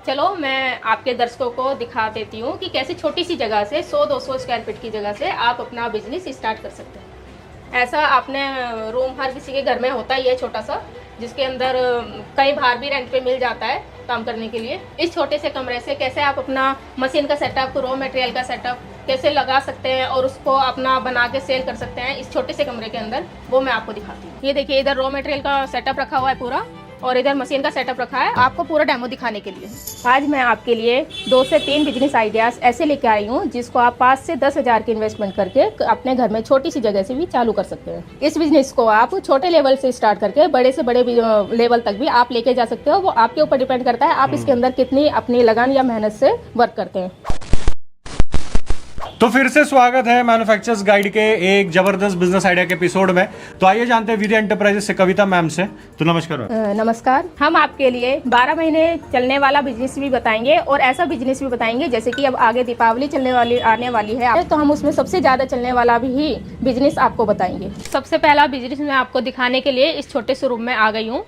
चलो मैं आपके दर्शकों को दिखा देती हूँ कि कैसे छोटी सी जगह से 100-200 स्क्वायर फीट की जगह से आप अपना बिजनेस स्टार्ट कर सकते हैं। ऐसा आपने रूम हर किसी के घर में होता ही है छोटा सा, जिसके अंदर कई बार भी रेंट पे मिल जाता है काम करने के लिए। इस छोटे से कमरे से कैसे आप अपना मशीन का सेटअप, रॉ मटेरियल का सेटअप कैसे लगा सकते हैं और उसको अपना बना के सेल कर सकते हैं इस छोटे से कमरे के अंदर, वो मैं आपको दिखाती हूँ। ये देखिए, इधर रॉ मटेरियल का सेटअप रखा हुआ है पूरा और इधर मशीन का सेटअप रखा है आपको पूरा डेमो दिखाने के लिए। आज मैं आपके लिए 2 से 3 बिजनेस आइडियाज ऐसे लेके आई हूँ जिसको आप 5 से 10 हज़ार की इन्वेस्टमेंट करके अपने घर में छोटी सी जगह से भी चालू कर सकते हैं। इस बिजनेस को आप छोटे लेवल से स्टार्ट करके बड़े से बड़े लेवल तक भी आप लेके जा सकते हो। वो आपके ऊपर डिपेंड करता है आप इसके अंदर कितनी अपनी लगन या मेहनत से वर्क करते हैं। तो फिर से स्वागत है मैन्युफैक्चरर्स गाइड के एक जबरदस्त बिजनेस आइडिया के एपिसोड में। तो आइए जानते हैं विधि एंटरप्राइजेस से कविता मैम से। तो नमस्कार मैम। नमस्कार। हम आपके लिए 12 महीने चलने वाला बिजनेस भी बताएंगे और ऐसा बिजनेस भी बताएंगे जैसे कि अब आगे दीपावली आने वाली है, तो हम उसमें सबसे ज्यादा चलने वाला भी बिजनेस आपको बताएंगे। सबसे पहला बिजनेस मैं आपको दिखाने के लिए इस छोटे से रूम में आ गई हूँ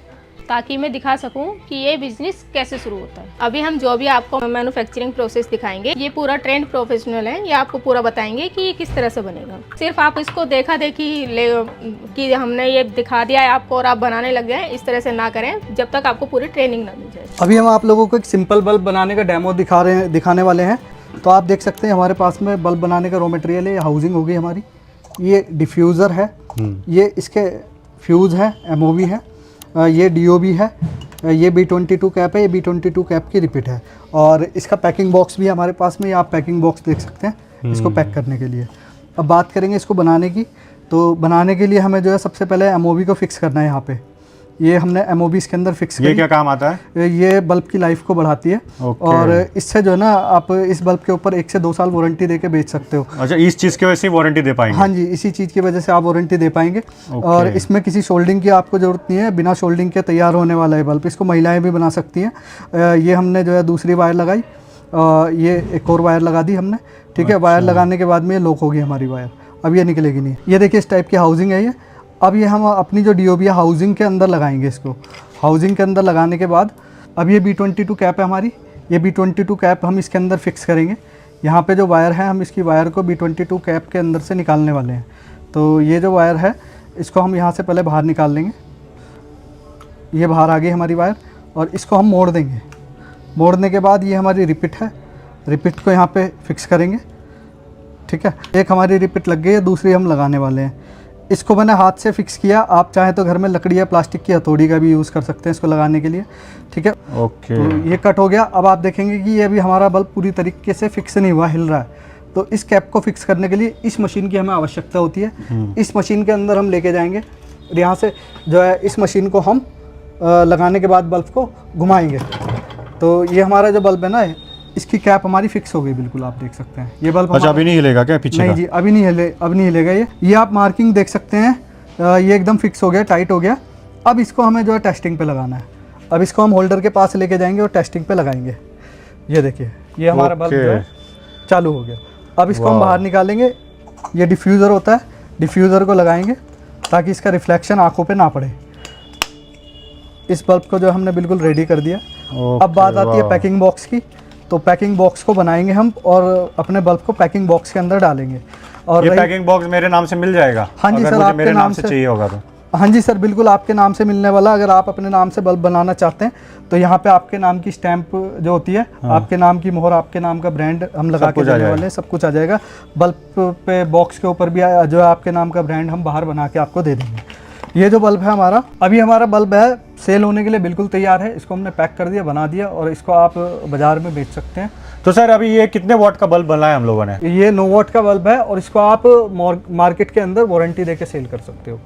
ताकि मैं दिखा सकूं कि ये बिजनेस कैसे शुरू होता है। अभी हम जो भी आपको मैन्युफैक्चरिंग प्रोसेस दिखाएंगे, ये पूरा ट्रेंड प्रोफेशनल है, ये आपको पूरा बताएंगे कि ये किस तरह से बनेगा। सिर्फ आप इसको देखा देखी कि हमने ये दिखा दिया है आपको और आप बनाने लग गए, इस तरह से ना करें जब तक आपको पूरी ट्रेनिंग ना मिल जाए। अभी हम आप लोगों को एक सिंपल बल्ब बनाने का डेमो दिखाने वाले हैं। तो आप देख सकते हैं हमारे पास में बल्ब बनाने का रॉ मटेरियल है। हाउसिंग होगी हमारी, ये डिफ्यूज़र है, ये इसके फ्यूज़ है, एमओवी है, ये डीओबी है, ये B22 कैप है, ये B22 कैप की रिपीट है। और इसका पैकिंग बॉक्स भी हमारे पास में, आप पैकिंग बॉक्स देख सकते हैं इसको पैक करने के लिए। अब बात करेंगे इसको बनाने की। तो बनाने के लिए हमें जो है सबसे पहले एमओवी को फिक्स करना है। यहाँ पे ये हमने एमओवी इसके अंदर फिक्स ये क्या काम आता है? ये बल्ब की लाइफ को बढ़ाती है और इससे जो है ना आप इस बल्ब के ऊपर 1 से 2 साल वारंटी देके बेच सकते हो। अच्छा, इस चीज़ की वजह से वारंटी दे पाएंगे? हाँ जी, इसी चीज़ की वजह से आप वारंटी दे पाएंगे। और इसमें किसी शोल्डिंग की आपको ज़रूरत नहीं है, बिना शोल्डिंग के तैयार होने वाला है बल्ब। इसको महिलाएं भी बना सकती हैं। ये हमने जो है दूसरी वायर लगाई, ये एक और वायर लगा दी हमने, ठीक है। वायर लगाने के बाद में ये लॉक होगी हमारी वायर, अब ये निकलेगी नहीं। ये देखिए इस टाइप की हाउसिंग है ये। अब ये हम अपनी जो डीओबी है हाउसिंग के अंदर लगाएंगे इसको। हाउसिंग के अंदर लगाने के बाद अब ये B22 कैप है हमारी, ये B22 कैप हम इसके अंदर फिक्स करेंगे। यहाँ पे जो वायर है हम इसकी वायर को B22 कैप के अंदर से निकालने वाले हैं। तो ये जो वायर है इसको हम यहाँ से पहले बाहर निकाल लेंगे। ये बाहर आ गई हमारी वायर और इसको हम मोड़ देंगे। मोड़ने के बाद ये हमारी रिपीट है, रिपीट को यहाँ पे फिक्स करेंगे, ठीक है। एक हमारी रिपीट लग गई है, दूसरी हम लगाने वाले हैं। इसको मैंने हाथ से फिक्स किया, आप चाहें तो घर में लकड़ी या प्लास्टिक की हथौड़ी का भी यूज़ कर सकते हैं इसको लगाने के लिए, ठीक है। ओके, तो ये कट हो गया। अब आप देखेंगे कि ये अभी हमारा बल्ब पूरी तरीके से फिक्स नहीं हुआ, हिल रहा है। तो इस कैप को फिक्स करने के लिए इस मशीन की हमें आवश्यकता होती है। इस मशीन के अंदर हम लेके जाएंगे, यहाँ से जो है इस मशीन को हम लगाने के बाद बल्ब को घुमाएंगे। तो ये हमारा जो बल्ब है ना, इसकी कैप हमारी फिक्स हो गई बिल्कुल, आप देख सकते हैं। ये बल्ब अच्छा अभी नहीं हिलेगा क्या पीछे? नहीं जी, अभी नहीं हिलेगा ये आप मार्किंग देख सकते हैं। ये एकदम फिक्स हो गया, टाइट हो गया। अब इसको हमें जो है टेस्टिंग पे लगाना है। अब इसको हम होल्डर के पास लेके जाएंगे और टेस्टिंग पे लगाएंगे। ये देखिए, ये हमारा बल्ब जो है चालू हो गया। अब इसको हम बाहर निकालेंगे। ये डिफ्यूज़र होता है, डिफ्यूज़र को लगाएंगे ताकि इसका रिफ्लेक्शन आंखों पे ना पड़े। इस बल्ब को जो हमने बिल्कुल रेडी कर दिया। अब बात आती है पैकिंग बॉक्स की। तो पैकिंग बॉक्स को बनाएंगे हम और अपने बल्ब को पैकिंग बॉक्स के अंदर डालेंगे। और ये पैकिंग बॉक्स मेरे नाम से मिल जाएगा? हाँ जी सर, आपके मेरे नाम से चाहिए होगा तो? हाँ जी सर, बिल्कुल आपके नाम से मिलने वाला। अगर आप अपने नाम से बल्ब बनाना चाहते हैं तो यहाँ पे आपके नाम की स्टैंप जो होती है, आपके नाम की मोहर, आपके नाम का ब्रांड हम लगा के देने वाले हैं। सब कुछ आ जाएगा बल्ब पे। बॉक्स के ऊपर भी जो है आपके नाम का ब्रांड हम बाहर बना के आपको दे देंगे। ये जो बल्ब है हमारा, अभी हमारा बल्ब है सेल होने के लिए बिल्कुल तैयार है। इसको हमने पैक कर दिया, बना दिया और इसको आप बाज़ार में बेच सकते हैं। तो सर अभी ये कितने वॉट का बल्ब बनाया हम लोगों ने? ये 9 वॉट का बल्ब है और इसको आप मार्केट के अंदर वारंटी देके सेल कर सकते हो।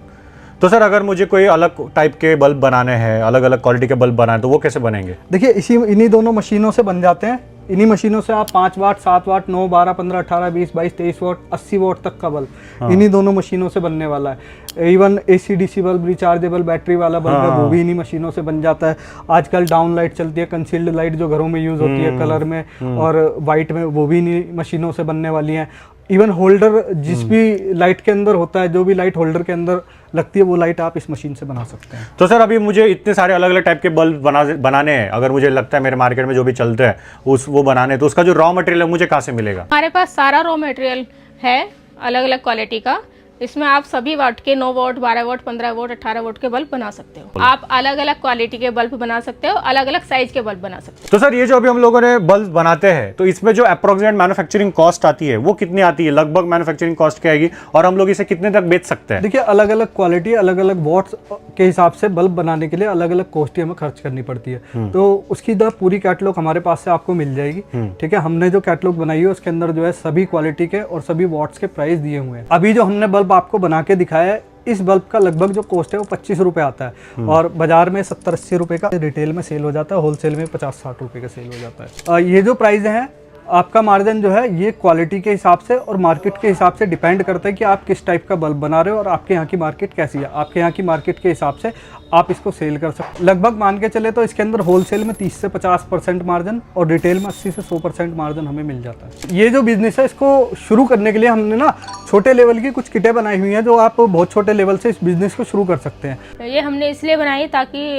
तो सर अगर मुझे कोई अलग टाइप के बल्ब बनाने हैं, अलग अलग क्वालिटी के बल्ब बनाने, तो वो कैसे बनेंगे? देखिए, इन्हीं दोनों मशीनों से बन जाते हैं। इन्हीं मशीनों से आप 5 वाट, 7 वाट, 9, 12, 15, 18, 20, 22, 23 वाट, 80 वाट तक का बल्ब इन्हीं दोनों मशीनों से बनने वाला है। Even AC/DC bulb, rechargeable battery वाला बल्ब है, वो भी इन्हीं मशीनों से बन जाता है। आजकल डाउन लाइट चलती है, कंसील्ड लाइट जो घरों में यूज़ होती है कलर में और वाइट में, वो भी इन्हीं मशीनों से बनने वाली हैं। इवन होल्डर जिस भी लाइट के अंदर होता है, जो भी लाइट होल्डर के अंदर लगती है वो लाइट आप इस मशीन से बना सकते हैं। तो सर अभी मुझे इतने सारे अलग अलग टाइप के बल्ब बनाने हैं, अगर मुझे लगता है मेरे मार्केट में जो भी चलते हैं वो बनाने, तो उसका जो रॉ मटेरियल है मुझे कहाँ से मिलेगा? हमारे पास सारा रॉ मटेरियल है अलग अलग क्वालिटी का। इसमें आप सभी वाट के 9 वोल्ट, 12 वोल्ट, 15 वोल्ट, 18 वोल्ट के बल्ब बना सकते हो। आप अलग अलग क्वालिटी के बल्ब बना सकते हो, अलग अलग साइज के बल्ब बना सकते हो। तो सर ये जो अभी हम लोगों ने बल्ब बनाते हैं, तो इसमें जो अप्रोक्सीमेट मैन्युफैक्चरिंग कॉस्ट आती है वो कितनी आती है? लगभग मैन्युफैक्चरिंग कॉस्ट क्या आएगी और हम लोग इसे कितने तक बेच सकते हैं? देखिए, अलग अलग क्वालिटी, अलग अलग वॉट्स के हिसाब से बल्ब बनाने के लिए अलग अलग कॉस्ट हमें खर्च करनी पड़ती है। तो उसकी पूरी कैटलॉग हमारे पास से आपको मिल जाएगी। ठीक है, हमने जो कैटलॉग बनाई है उसके अंदर जो है सभी क्वालिटी के और सभी वॉट्स के प्राइस दिए हुए हैं। अभी जो हमने बल्ब आपको बना के दिखाया है, इस बल्ब का लगभग जो कॉस्ट है वो 25 रुपए आता है और बाजार में 70-80 रुपए का रिटेल में सेल हो जाता है, होलसेल में 50-60 रुपए का सेल हो जाता है। ये जो प्राइस है, आपका मार्जिन जो है ये क्वालिटी के हिसाब से और मार्केट के हिसाब से डिपेंड करता है कि आप किस टाइप का बल्ब बना रहे हो और आपके यहाँ की मार्केट कैसी है। आपके यहाँ की मार्केट के हिसाब से आप इसको सेल कर सकते हैं। लगभग मान के चले तो इसके अंदर होलसेल में 30 से 50% मार्जिन और रिटेल में 80 से 100% मार्जिन हमें मिल जाता है। ये जो बिजनेस है, इसको शुरू करने के लिए हमने ना छोटे लेवल की कुछ किटें बनाई हुई हैं जो आप बहुत छोटे लेवल से इस बिजनेस को शुरू कर सकते हैं। ये हमने इसलिए बनाई ताकि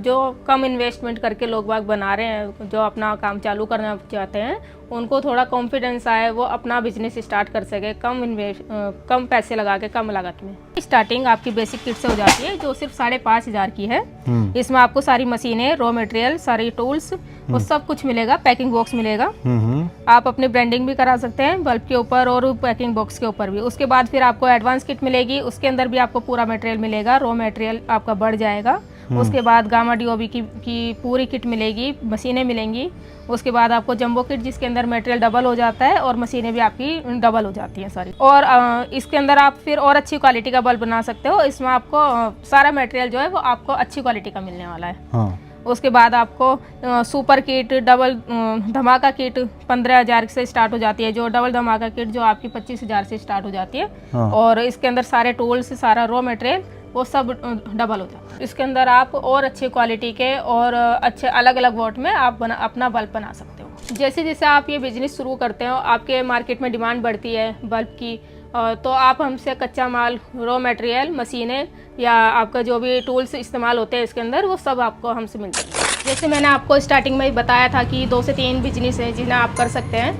जो कम इन्वेस्टमेंट करके लोग बाग बना रहे हैं, जो अपना काम चालू करना चाहते हैं, उनको थोड़ा कॉन्फिडेंस आए, वो अपना बिजनेस स्टार्ट कर सके कम पैसे लगा के, कम लागत में। स्टार्टिंग आपकी बेसिक किट से हो जाती है जो सिर्फ 5,500 की है। इसमें आपको सारी मशीनें, रॉ मटेरियल, सारी टूल्स वो सब कुछ मिलेगा, पैकिंग बॉक्स मिलेगा। आप अपनी ब्रांडिंग भी करा सकते हैं बल्ब के ऊपर और पैकिंग बॉक्स के ऊपर भी। उसके बाद फिर आपको एडवांस किट मिलेगी, उसके अंदर भी आपको पूरा मटेरियल मिलेगा, रॉ मटेरियल आपका बढ़ जाएगा। उसके बाद गामा डीओबी की पूरी किट मिलेगी, मशीनें मिलेंगी। उसके बाद आपको जंबो किट जिसके अंदर मटेरियल डबल हो जाता है और मशीनें भी आपकी डबल हो जाती हैं सारी। और इसके अंदर आप फिर और अच्छी क्वालिटी का बल्ब बना सकते हो। इसमें आपको सारा मटेरियल जो है वो आपको अच्छी क्वालिटी का मिलने वाला है। हाँ। उसके बाद आपको सुपर किट, डबल धमाका किट 15,000 से स्टार्ट हो जाती है, जो डबल धमाका किट जो आपकी 25,000 से स्टार्ट हो जाती है। हाँ। और इसके अंदर सारे टूल्स, सारा रॉ मटेरियल वो सब डबल हो जाता है। इसके अंदर आप और अच्छे क्वालिटी के और अच्छे अलग अलग वॉट में आप अपना बल्ब बना सकते हो। जैसे जैसे आप ये बिजनेस शुरू करते हो, आपके मार्केट में डिमांड बढ़ती है बल्ब की, तो आप हमसे कच्चा माल, रॉ मटेरियल, मशीनें या आपका जो भी टूल्स इस्तेमाल होते हैं इसके अंदर, वो सब आपको हमसे मिल सकते हैं। जैसे मैंने आपको स्टार्टिंग में बताया था कि 2 से 3 बिजनेस हैं जिन्हें आप कर सकते हैं,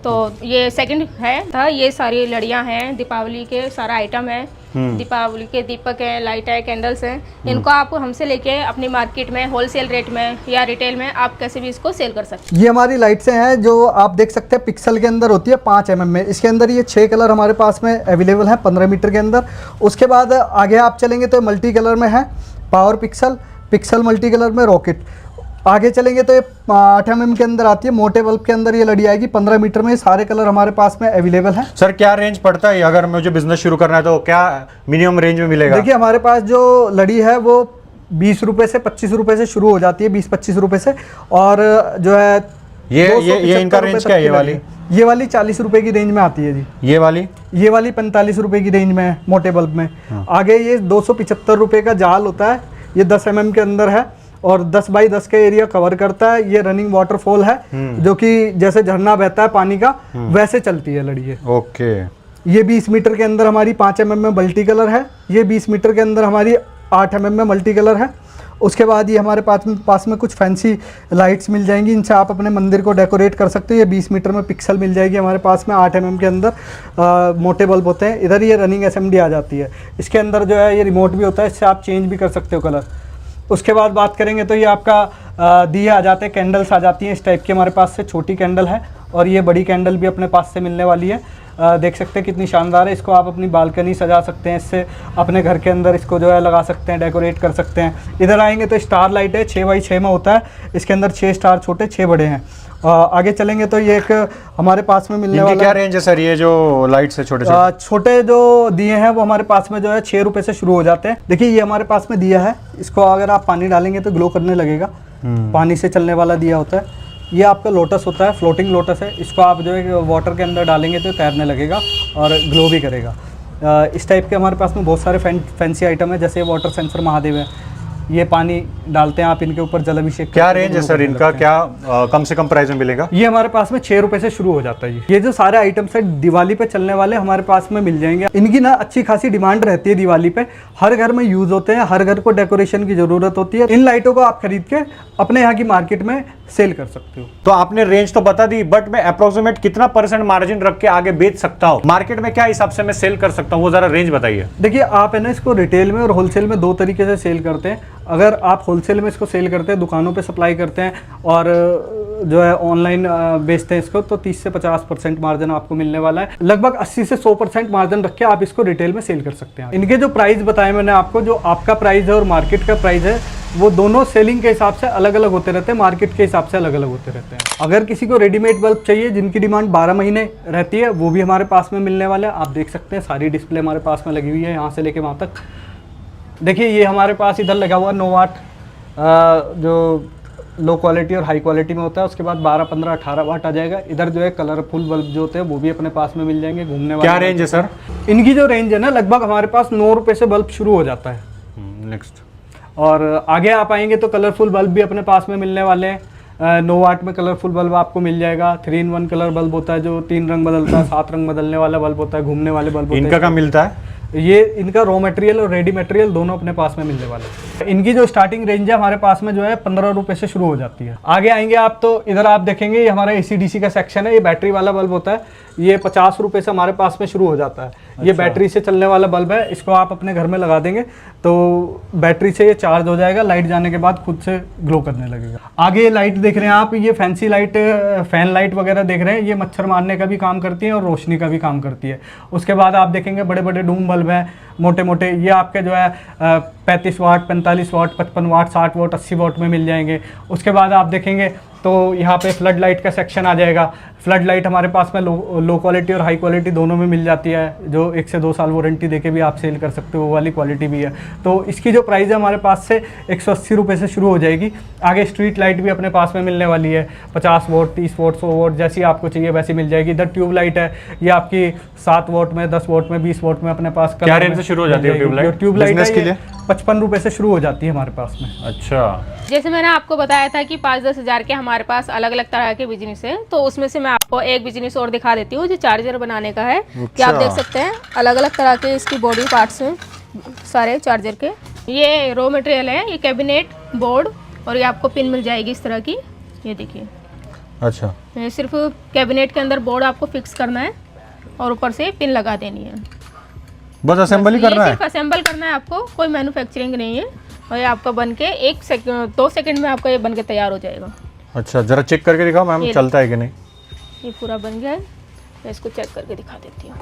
तो ये सेकंड है। ये सारी लड़ियाँ हैं, दीपावली के सारा आइटम है, दीपावली के दीपक है, लाइट है, कैंडल्स हैं। इनको आप हमसे लेके अपनी मार्केट में होलसेल रेट में या रिटेल में आप कैसे भी इसको सेल कर सकते हैं। ये हमारी लाइट्स हैं जो आप देख सकते हैं पिक्सल के अंदर होती है 5 mm में। इसके अंदर ये 6 कलर हमारे पास में अवेलेबल है 15 मीटर के अंदर। उसके बाद आगे आप चलेंगे तो मल्टी कलर में है, पावर पिक्सल मल्टी कलर में, रॉकेट। आगे चलेंगे तो ये 8 mm के अंदर आती है, मोटे बल्ब के अंदर ये लड़ी आएगी 15 मीटर में। सारे कलर हमारे पास में अवेलेबल है। सर क्या रेंज पड़ता है अगर मुझे बिजनेस शुरू करना है, तो क्या मिनिमम रेंज में मिलेगा? देखिए, हमारे पास जो लड़ी है वो 20 रुपए से 25 रुपए से शुरू हो जाती है, 20-25 रुपए से। और जो है ये इनका रेंज क्या है? ये वाली 40 रुपए की रेंज में आती है जी। ये वाली 45 रुपए की रेंज में है मोटे बल्ब में। आगे ये 275 रुपए का जाल होता है, ये 10 mm के अंदर है और 10 बाई 10 का एरिया कवर करता है। ये रनिंग वाटरफॉल है, जो कि जैसे झरना बहता है पानी का वैसे चलती है लड़ी है। ओके। ये 20 मीटर के अंदर हमारी 5 mm में मल्टी कलर है। ये 20 मीटर के अंदर हमारी 8 mm में मल्टी कलर है। उसके बाद ये हमारे पास में कुछ फैंसी लाइट्स मिल जाएंगी, इनसे आप अपने मंदिर को डेकोरेट कर सकते हो। ये 20 मीटर में पिक्सल मिल जाएगी हमारे पास में। 8 mm के अंदर मोटे बल्ब होते हैं। इधर ये रनिंग SMD आ जाती है। इसके अंदर जो है ये रिमोट भी होता है, इससे आप चेंज भी कर सकते हो कलर। उसके बाद बात करेंगे तो ये आपका दिए आ जाते हैं, कैंडल्स आ जाती हैं इस टाइप की हमारे पास से। छोटी कैंडल है और ये बड़ी कैंडल भी अपने पास से मिलने वाली है। देख सकते हैं कितनी शानदार है। इसको आप अपनी बालकनी सजा सकते हैं, इससे अपने घर के अंदर इसको जो है लगा सकते हैं, डेकोरेट कर सकते हैं। इधर आएंगे तो स्टार लाइट है, 6x6 में होता है। इसके अंदर 6 स्टार छोटे, 6 बड़े हैं। आगे चलेंगे तो ये एक हमारे पास में मिलने वाला। क्या रेंज है सर ये जो लाइट्स है छोटे जो दिए हैं वो हमारे पास में जो है 6 रुपए से शुरू हो जाते हैं। देखिए, ये हमारे पास में दिया है, इसको अगर आप पानी डालेंगे तो ग्लो करने लगेगा। पानी से चलने वाला दिया होता है। ये आपका लोटस होता है, फ्लोटिंग लोटस है। इसको आप जो है वाटर के अंदर डालेंगे तो तैरने लगेगा और ग्लो भी करेगा। इस टाइप के हमारे पास में बहुत सारे फैंसी आइटम है, जैसे वाटर सेंसर महादेव है। ये पानी डालते हैं आप इनके ऊपर, जलाभिषेक। क्या रेंज है सर इनका, क्या कम से कम प्राइस में मिलेगा? ये हमारे पास में 6 रुपए से शुरू हो जाता है जी। ये जो सारे आइटम्स है दिवाली पे चलने वाले हमारे पास में मिल जाएंगे। इनकी ना अच्छी खासी डिमांड रहती है दिवाली पे, हर घर में यूज होते हैं, हर घर को डेकोरेशन की जरूरत होती है। इन लाइटों को आप खरीद के अपने यहाँ की मार्केट में सेल कर सकते हो। तो आपने रेंज तो बता दी, बट मैं अप्रोक्सीमेट कितना % मार्जिन रख के आगे बेच सकता हूँ? मार्केट में क्या हिसाब से मैं सेल कर सकता हूँ, वो जरा रेंज बताइए। देखिए आप है ना इसको रिटेल में और होलसेल में 2 तरीके से सेल करते हैं। अगर आप होलसेल में इसको सेल करते हैं, दुकानों पे सप्लाई करते हैं और जो है ऑनलाइन बेचते हैं इसको, तो 30 से 50% मार्जिन आपको मिलने वाला है। लगभग 80 से 100% मार्जिन रख के आप इसको रिटेल में सेल कर सकते हैं। इनके जो प्राइस बताए मैंने आपको, जो आपका प्राइस है और मार्केट का प्राइस है, वो दोनों सेलिंग के हिसाब से अलग अलग होते रहते हैं, मार्केट के हिसाब से अलग अलग होते रहते हैं। अगर किसी को रेडीमेड बल्ब चाहिए जिनकी डिमांड 12 महीने रहती है, वो भी हमारे पास में मिलने वाले हैं। आप देख सकते हैं सारी डिस्प्ले हमारे पास में लगी हुई है, यहाँ से लेके वहाँ तक। देखिए ये हमारे पास इधर लगा हुआ 9 वाट जो लो क्वालिटी और हाई क्वालिटी में होता है। उसके बाद 12, 15, 18 वाट आ जाएगा। इधर जो है कलरफुल बल्ब जो होते हैं वो भी अपने पास में मिल जाएंगे। घूमने वाले क्या रेंज है सर इनकी? जो रेंज है ना, लगभग हमारे पास 9 रुपये से बल्ब शुरू हो जाता है। नेक्स्ट, और आगे आप आएंगे तो कलरफुल बल्ब भी अपने पास में मिलने वाले हैं। 9 वाट में कलरफुल बल्ब आपको मिल जाएगा। 3-in-1 कलर बल्ब होता है, जो 3 रंग बदलता है, 7 रंग बदलने वाला बल्ब होता है, घूमने वाले बल्ब होते हैं। इनका क्या मिलता है? ये इनका रॉ मटेरियल और रेडी मटेरियल दोनों अपने पास में मिलने वाले हैं। इनकी जो स्टार्टिंग रेंज है हमारे पास में जो है 15 रुपए से शुरू हो जाती है। आगे आएंगे आप तो इधर आप देखेंगे ये हमारा AC/DC का सेक्शन है। ये बैटरी वाला बल्ब होता है, ये 50 रुपए से हमारे पास में शुरू हो जाता है। ये बैटरी से चलने वाला बल्ब है। इसको आप अपने घर में लगा देंगे तो बैटरी से ये चार्ज हो जाएगा, लाइट जाने के बाद खुद से ग्लो करने लगेगा। आगे ये लाइट देख रहे हैं आप, ये फैंसी लाइट, फैन लाइट वगैरह देख रहे हैं, ये मच्छर मारने का भी काम करती है और रोशनी का भी काम करती है। उसके बाद आप देखेंगे बड़े बड़े डूम बल्ब हैं, मोटे मोटे, ये आपके जो है 35 वाट, 45 वाट, 55 वाट, 60 वाट, 80 वाट में मिल जाएंगे। उसके बाद आप देखेंगे तो यहाँ पे फ्लड लाइट का सेक्शन आ जाएगा। फ्लड लाइट हमारे पास में लो क्वालिटी और हाई क्वालिटी दोनों में मिल जाती है, जो 1 से 2 साल वारंटी देके भी आप सेल कर सकते हो, वो वाली क्वालिटी भी है। तो इसकी जो प्राइस है हमारे पास से 180 रुपये से शुरू हो जाएगी। आगे स्ट्रीट लाइट भी अपने पास में मिलने वाली है, 50 वाट, 30 वाट, 100 वाट, जैसी आपको चाहिए वैसी मिल जाएगी। इधर ट्यूब लाइट है, ये आपकी 7 वाट में, 10 वाट में, 20 वाट में अपने पास। क्या रेंज से शुरू हो जाती है ट्यूबलाइट? ट्यूबलाइट के लिए 55 रुपये से शुरू हो जाती है हमारे पास में। अच्छा, जैसे मैंने आपको बताया था कि 5-10 हज़ार के हमारे पास अलग अलग तरह के बिजनेस है, तो उसमें से मैं आपको एक बिजनेस और दिखा देती हूँ जो चार्जर बनाने का है। कि आप देख सकते हैं अलग अलग तरह के इसकी बॉडी पार्ट्स हैं सारे चार्जर के। ये रॉ मटेरियल है, ये कैबिनेट, बोर्ड, और ये आपको पिन मिल जाएगी इस तरह की। ये देखिए, अच्छा, ये सिर्फ कैबिनेट के अंदर बोर्ड आपको फिक्स करना है और ऊपर से पिन लगा देनी है। बस असेंबल ही करना है? सिर्फ असेंबल करना है आपको, कोई मैन्युफैक्चरिंग नहीं है। और ये आपका बन के 2 सेकंड में आपका ये बन के तैयार हो जाएगा। अच्छा, जरा चेक करके दिखाओ मैम, चलता है कि नहीं। ये पूरा बन गया है, मैं इसको चेक करके दिखा देती हूँ।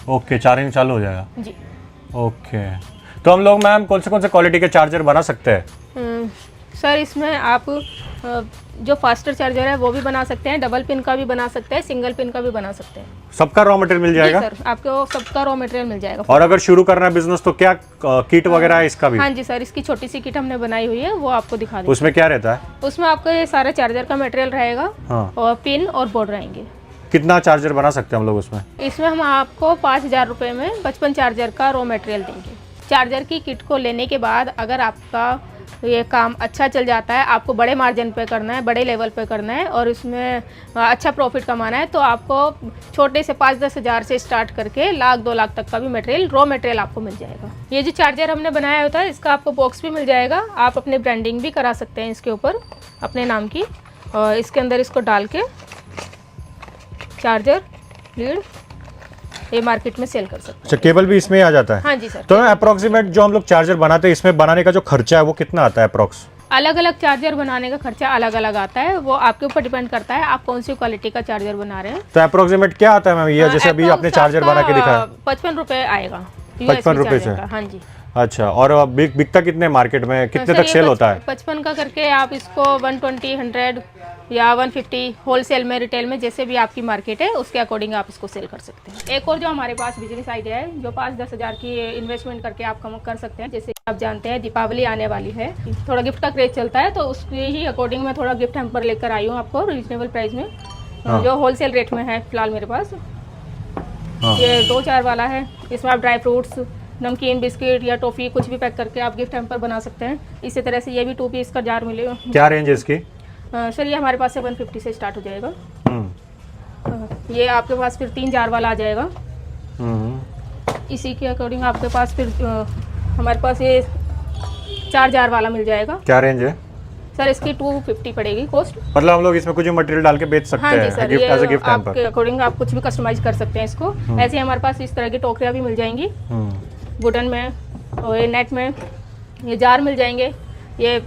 ओके, चार्जिंग चालू हो जाएगा जी। ओके, तो हम लोग मैम कौन से क्वालिटी के चार्जर बना सकते हैं? सर इसमें आप जो फास्टर चार्जर है वो भी बना सकते हैं, डबल पिन का भी बना सकते हैं, सिंगल पिन का भी बना सकते हैं। सबका रॉ मटेरियल मिल जाएगा? जी सर, आपको सबका रॉ मटेरियल मिल जाएगा। और अगर शुरू करना है बिजनेस तो क्या किट वगैरह है इसका भी? हाँ जी सर, इसकी छोटी सी किट हमने बनाई हुई है, वो आपको दिखा दें। उसमें क्या रहता है? उसमें आपको ये सारा चार्जर का मटेरियल रहेगा। हाँ। और पिन और बोर्ड रहेंगे। कितना चार्जर बना सकते हैं हम लोग उसमें? इसमें हम आपको 5000 रुपये में 55 चार्जर का रॉ मटेरियल देंगे। चार्जर की किट को लेने के बाद अगर आपका ये काम अच्छा चल जाता है, आपको बड़े मार्जिन पे करना है, बड़े लेवल पे करना है और इसमें अच्छा प्रॉफिट कमाना है, तो आपको छोटे से 5-10 हज़ार से स्टार्ट करके 1-2 लाख तक का भी मटेरियल, रॉ मटेरियल आपको मिल जाएगा। ये जो चार्जर हमने बनाया होता है इसका आपको बॉक्स भी मिल जाएगा। आप अपने ब्रांडिंग भी करा सकते हैं इसके ऊपर अपने नाम की, और इसके अंदर इसको डाल के चार्जर लीड ये मार्केट में सेल कर सकते हैं। अच्छा, केबल भी इसमें आ जाता है? हाँ जी सर। तो अप्रोक्सीमेट जो हम लोग चार्जर बनाते हैं इसमें बनाने का जो खर्चा है वो कितना आता है अप्रोक्स? अलग अलग चार्जर बनाने का खर्चा अलग अलग आता है, वो आपके ऊपर डिपेंड करता है आप कौन सी क्वालिटी का चार्जर बना रहे हैं। तो अप्रोक्सीमेट क्या आता है मैम ये, जैसे अभी आपने चार्जर बना के दिखाया? 55 रुपये आएगा। 55 रुपये से? हाँ जी। अच्छा, और बिकता कितने मार्केट में, कितने तक सेल होता है? 55 का करके आप इसको 120, 100 या 150 होलसेल में, रिटेल में, जैसे भी आपकी मार्केट है उसके अकॉर्डिंग आप इसको सेल कर सकते हैं। एक और जो हमारे पास बिजनेस आइडिया है जो 5-10 हज़ार की इन्वेस्टमेंट करके आप कम कर सकते हैं। जैसे आप जानते हैं दीपावली आने वाली है, थोड़ा गिफ्ट का क्रेज चलता है, तो उसके ही अकॉर्डिंग मैं थोड़ा गिफ्ट हैम्पर लेकर आई हूँ आपको रीजनेबल प्राइस में, जो होलसेल रेट में है फिलहाल मेरे पास। हाँ। ये 2 जार वाला है। इसमें आप ड्राई फ्रूट्स, नमकीन, बिस्किट या टॉफ़ी कुछ भी पैक करके आप गिफ्ट हैम्पर बना सकते हैं। इसी तरह से ये भी 2 पीस का जार मिलेगा। क्या रेंज है इसकी? सर ये हमारे पास से 150 से स्टार्ट हो जाएगा। हम्म। ये आपके पास फिर 3 जार वाला आ जाएगा। हम्म। इसी के अकॉर्डिंग आपके पास फिर हमारे पास ये 4 जार वाला मिल जाएगा। क्या रेंज है? सर इसकी 250 पड़ेगी कॉस्ट। मतलब हम लोग इसमें कुछ मटेरियल डाल के बेच सकते हाँ जी हैं सर, गिफ्ट एज अ ये गिफ्ट हैम्पर। आपके अकॉर्डिंग आप कुछ भी कस्टमाइज कर सकते हैं इसको। ऐसे ही हमारे पास इस तरह की टोकरियाँ भी मिल जाएंगी वुडन में, और ये नेट में ये जार मिल जाएंगे। ये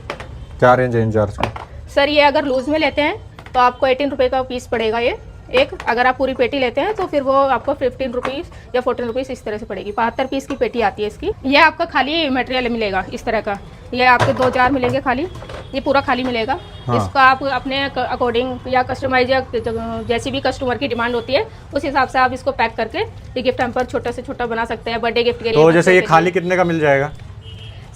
क्या रेंज है इन जार्स का? सर ये अगर लूज़ में लेते हैं तो आपको 18 रुपये का पीस पड़ेगा ये एक। अगर आप पूरी पेटी लेते हैं तो फिर वो आपको 15 रुपीज़ या 14 रुपीज़ इस तरह से पड़ेगी। 72 पीस की पेटी आती है इसकी। ये आपका खाली मटेरियल मिलेगा इस तरह का। ये आपके 2 जार मिलेंगे खाली, ये पूरा खाली मिलेगा। हाँ। इसका आप अपने अकॉर्डिंग या कस्टमाइज या जैसी भी कस्टमर की डिमांड होती है उस हिसाब से आप इसको पैक करके ये गिफ्ट हैम्पर छोटा से छोटा बना सकते हैं बर्थडे गिफ्ट के लिए। तो जैसे ये खाली कितने का मिल जाएगा?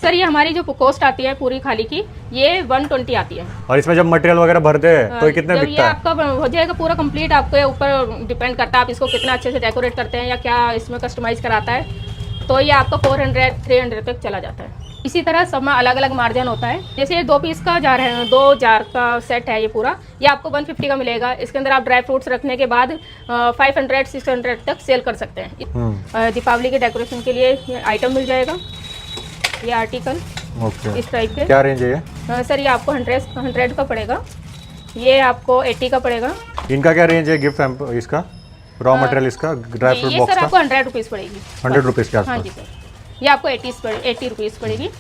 सर ये हमारी जो कॉस्ट आती है पूरी खाली की ये 120 आती है। और इसमें जब मटेरियल वगैरह भरते हैं तो ये कितने जब ये बिकता है? आपका हो जाएगा पूरा कंप्लीट, आपके ऊपर डिपेंड करता है आप इसको कितना अच्छे से डेकोरेट करते हैं या क्या इसमें कस्टमाइज कराता है। तो ये आपका 400-300 तक चला जाता है। इसी तरह सब में अलग अलग मार्जिन होता है। जैसे ये 2 पीस का जार है, 2 जार का सेट है ये पूरा, ये आपको 150 का मिलेगा। इसके अंदर आप ड्राई फ्रूट्स रखने के बाद 500-600 तक सेल कर सकते हैं। दीपावली के डेकोरेशन के लिए ये आइटम मिल जाएगा, ये आर्टिकल ओके। इस टाइप के। क्या रेंज है ये? सर ये आपको 100 का पड़ेगा, ये आपको 80 का पड़ेगा। इनका क्या रेंज है गिफ्ट हैम्पर इसका? रॉ मटेरियल इसका ड्राई फ्रूट ये बॉक्स सर का आपको 100 रुपीज़ पड़ेगी। 100 रुपीज़ के हाँ आसपास। जी सर, ये आपको 80 रुपीज़ पड़ेगी।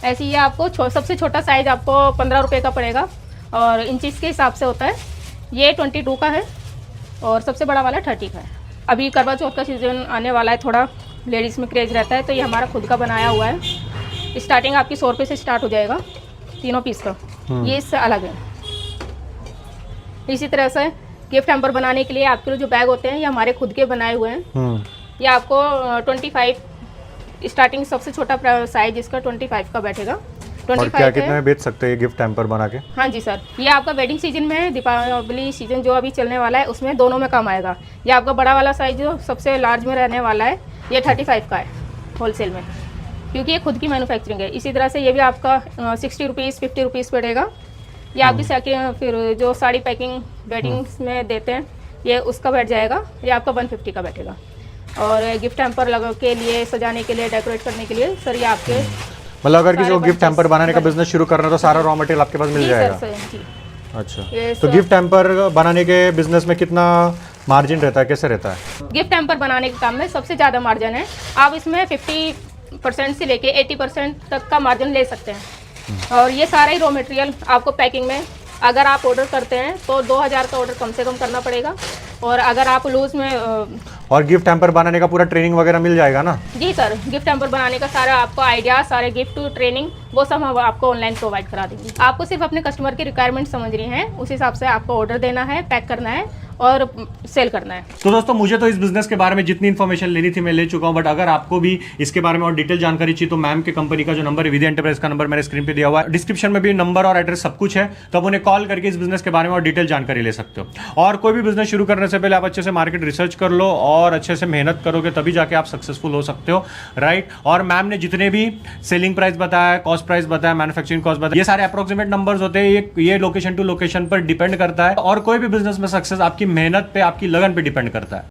ऐसे ये आपको सबसे छोटा साइज आपको 15 रुपये का पड़ेगा और इंचज़ के हिसाब से होता है। ये 22 का है और सबसे बड़ा वाला 30 का है। अभी करवा चौथ का सीज़न आने वाला है, थोड़ा लेडीज़ में क्रेज़ रहता है, तो ये हमारा खुद का बनाया हुआ है। स्टार्टिंग आपकी 100 रुपये से स्टार्ट हो जाएगा तीनों पीस का। ये इससे अलग है। इसी तरह से गिफ्ट हैम्पर बनाने के लिए आपके लिए जो बैग होते हैं ये हमारे खुद के बनाए हुए हैं। ये आपको 25 स्टार्टिंग सबसे छोटा साइज इसका 25 का बैठेगा। और 25 क्या है। कितने में बेच सकते हैं गिफ्ट हैम्पर बना के? हाँ जी सर, ये आपका वेडिंग सीजन में, दीपावली सीजन जो अभी चलने वाला है उसमें दोनों में काम आएगा। ये आपका बड़ा वाला साइज जो सबसे लार्ज में रहने वाला है ये 35 का है होलसेल में, क्योंकि ये खुद की मैन्युफैक्चरिंग है। इसी तरह से ये भी आपका 60 रुपीज़ 50 रुपीज़ पड़ेगा। ये आपकी फिर जो साड़ी पैकिंग वेडिंग्स में देते हैं ये उसका बैठ जाएगा, ये आपका 150 का बैठेगा। और गिफ्ट हैम्पर लगा के लिए, सजाने के लिए, डेकोरेट करने के लिए सर ये आपके मतलब अगर किसी को गिफ्ट हैम्पर बनाने का बिजनेस शुरू करना है तो सारा रॉ मटेरियल आपके पास मिल जी जाएगा? सर, जी। अच्छा, ये तो गिफ्ट हैम्पर बनाने के बिजनेस में कितना मार्जिन रहता है, कैसे रहता है? गिफ्ट हैम्पर बनाने के काम में सबसे ज़्यादा मार्जिन है। आप इसमें 50% से लेके 80% तक का मार्जिन ले सकते हैं। और ये सारा ही रॉ मटेरियल आपको पैकिंग में अगर आप ऑर्डर करते हैं तो 2000 का ऑर्डर कम से कम करना पड़ेगा। और अगर आप लूज़ में और गिफ्ट हैम्पर बनाने का पूरा ट्रेनिंग वगैरह मिल जाएगा ना? जी सर, गिफ्ट हैम्पर बनाने का सारा आपको आइडिया, सारे गिफ्ट ट्रेनिंग वो सब हम आपको ऑनलाइन प्रोवाइड करा देंगे। आपको सिर्फ अपने कस्टमर की रिक्वायरमेंट समझनी है, उस हिसाब से आपको ऑर्डर देना है, पैक करना है और सेल करना है। तो दोस्तों मुझे तो इस बिजनेस के बारे में जितनी इन्फॉर्मेशन लेनी थी मैं ले चुका हूं, बट अगर आपको भी इसके बारे में और डिटेल जानकारी चाहिए तो मैम के कंपनी का जो नंबर है विधि एंटरप्राइज का नंबर मैंने स्क्रीन पे दिया हुआ है, डिस्क्रिप्शन में भी नंबर और एड्रेस सब कुछ है, तो आप उन्हें कॉल करके इस बिजनेस के बारे में और डिटेल जानकारी ले सकते हो। और कोई भी बिजनेस शुरू करने से पहले आप अच्छे से मार्केट रिसर्च कर लो और अच्छे से मेहनत करोगे तभी जाके आप सक्सेसफुल हो सकते हो, राइट। और मैम ने जितने भी सेलिंग प्राइस बताया, कॉस्ट प्राइस बताया, मैन्युफैक्चरिंग कॉस्ट बताया, ये सारे अप्रोक्सीमेट नंबर्स होते हैं, ये लोकेशन टू लोकेशन पर डिपेंड करता है। और कोई भी बिजनेस में सक्सेस आपकी मेहनत पे, आपकी लगन पे डिपेंड करता है।